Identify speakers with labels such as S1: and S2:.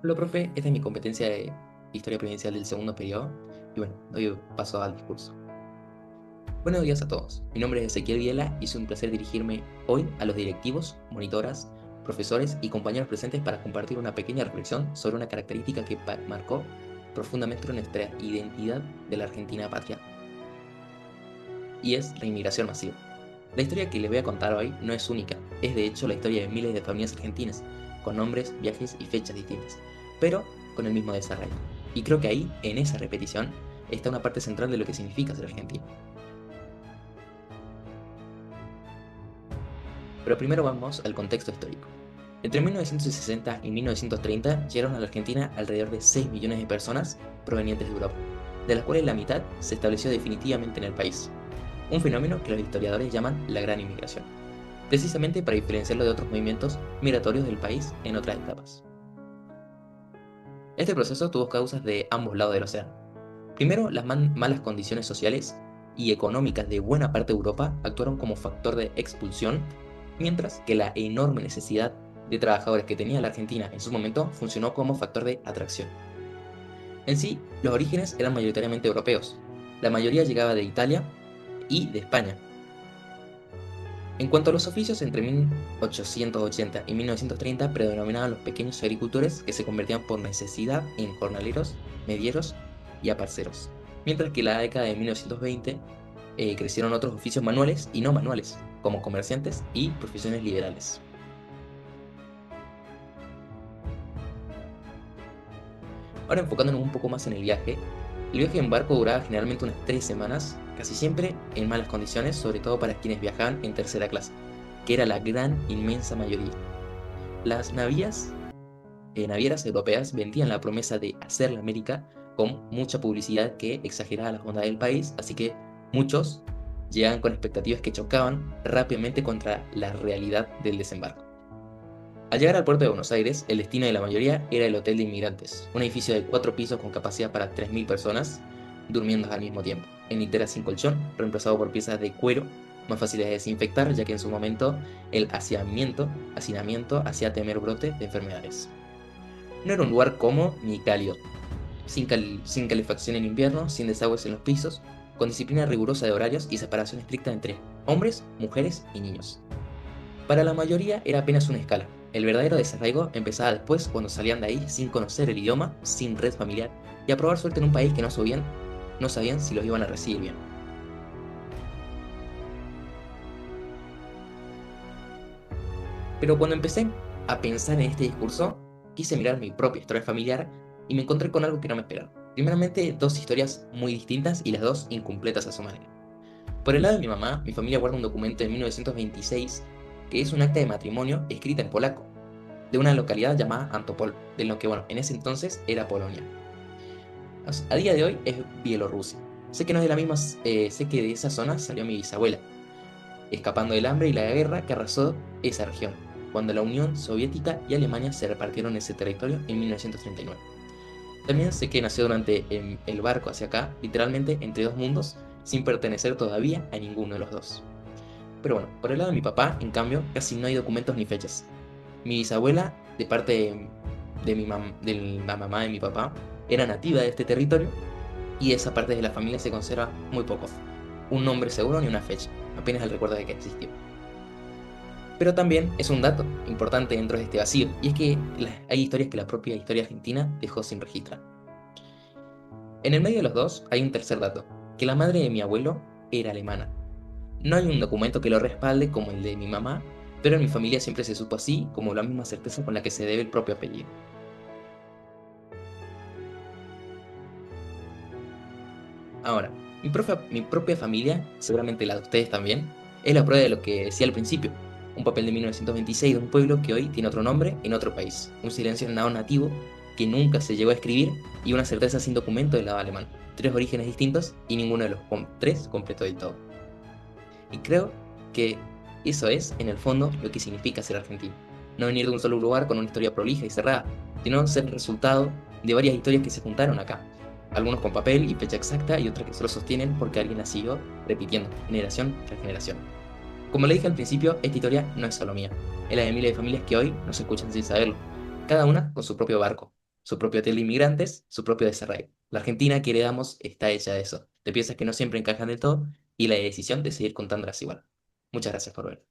S1: Hola, profe, esta es mi competencia de Historia Provincial del segundo periodo. Y bueno, doy paso al discurso. Buenos días a todos. Mi nombre es Ezequiel Viela y es un placer dirigirme hoy a los directivos, monitoras, profesores y compañeros presentes para compartir una pequeña reflexión sobre una característica que marcó profundamente nuestra identidad de la Argentina patria, y es la inmigración masiva. La historia que les voy a contar hoy no es única, es de hecho la historia de miles de familias argentinas, con nombres, viajes y fechas distintas, pero con el mismo desarrollo. Y creo que ahí, en esa repetición, está una parte central de lo que significa ser argentino. Pero primero vamos al contexto histórico. Entre 1960 y 1930 llegaron a la Argentina alrededor de 6 millones de personas provenientes de Europa, de las cuales la mitad se estableció definitivamente en el país. Un fenómeno que los historiadores llaman la Gran Inmigración, precisamente para diferenciarlo de otros movimientos migratorios del país en otras etapas. Este proceso tuvo causas de ambos lados del océano. Primero, las malas condiciones sociales y económicas de buena parte de Europa actuaron como factor de expulsión, mientras que la enorme necesidad de trabajadores que tenía la Argentina en su momento funcionó como factor de atracción. En sí, los orígenes eran mayoritariamente europeos. La mayoría llegaba de Italia y de España. En cuanto a los oficios, entre 1880 y 1930 predominaban los pequeños agricultores que se convertían por necesidad en jornaleros, medieros y aparceros, mientras que en la década de 1920 crecieron otros oficios manuales y no manuales, como comerciantes y profesiones liberales. Ahora enfocándonos un poco más en el viaje en barco duraba generalmente unas 3 semanas, casi siempre en malas condiciones, sobre todo para quienes viajaban en tercera clase, que era la gran inmensa mayoría. Las navieras europeas vendían la promesa de hacer la América con mucha publicidad que exageraba las bondades del país, así que muchos llegaban con expectativas que chocaban rápidamente contra la realidad del desembarco. Al llegar al puerto de Buenos Aires, el destino de la mayoría era el Hotel de Inmigrantes, un edificio de 4 pisos con capacidad para 3.000 personas durmiendo al mismo tiempo, en literas sin colchón, reemplazado por piezas de cuero más fáciles de desinfectar, ya que en su momento el hacinamiento hacía temer brotes de enfermedades. No era un lugar cómodo ni cálido, sin calefacción en invierno, sin desagües en los pisos, con disciplina rigurosa de horarios y separación estricta entre hombres, mujeres y niños. Para la mayoría era apenas una escala. El verdadero desarraigo empezaba después cuando salían de ahí sin conocer el idioma, sin red familiar y a probar suerte en un país que no sabían si los iban a recibir bien. Pero cuando empecé a pensar en este discurso, quise mirar mi propia historia familiar y me encontré con algo que no me esperaba. Primeramente, dos historias muy distintas y las dos incompletas a su manera. Por el lado de mi mamá, mi familia guarda un documento de 1926 que es un acta de matrimonio escrita en polaco, de una localidad llamada Antopol, de lo que, bueno, en ese entonces era Polonia. A día de hoy es Bielorrusia. Sé que no es de la misma, sé que de esa zona salió mi bisabuela, escapando del hambre y la guerra que arrasó esa región, cuando la Unión Soviética y Alemania se repartieron ese territorio en 1939. También sé que nació durante el barco hacia acá, literalmente entre dos mundos, sin pertenecer todavía a ninguno de los dos. Pero bueno, por el lado de mi papá, en cambio, casi no hay documentos ni fechas. Mi bisabuela, de parte de la mamá de mi papá, era nativa de este territorio y esa parte de la familia se conserva muy poco. Un nombre seguro ni una fecha, apenas el recuerdo de que existió. Pero también es un dato importante dentro de este vacío, y es que hay historias que la propia historia argentina dejó sin registrar. En el medio de los dos hay un tercer dato, que la madre de mi abuelo era alemana. No hay un documento que lo respalde como el de mi mamá, pero en mi familia siempre se supo así, como la misma certeza con la que se debe el propio apellido. Ahora, mi propia familia, seguramente la de ustedes también, es la prueba de lo que decía al principio. Un papel de 1926 de un pueblo que hoy tiene otro nombre en otro país. Un silencio nativo que nunca se llegó a escribir y una certeza sin documento del lado alemán. Tres orígenes distintos y ninguno de los tres completo del todo. Y creo que eso es, en el fondo, lo que significa ser argentino. No venir de un solo lugar con una historia prolija y cerrada, sino ser el resultado de varias historias que se juntaron acá. Algunos con papel y fecha exacta y otras que solo sostienen porque alguien la siguió repitiendo, generación tras generación. Como le dije al principio, esta historia no es solo mía, es la de miles de familias que hoy nos escuchan sin saberlo, cada una con su propio barco, su propio hotel de inmigrantes, su propio desarraigo. La Argentina que heredamos está hecha de eso, de piezas que no siempre encajan del todo y la decisión de seguir contándolas igual. Muchas gracias por ver.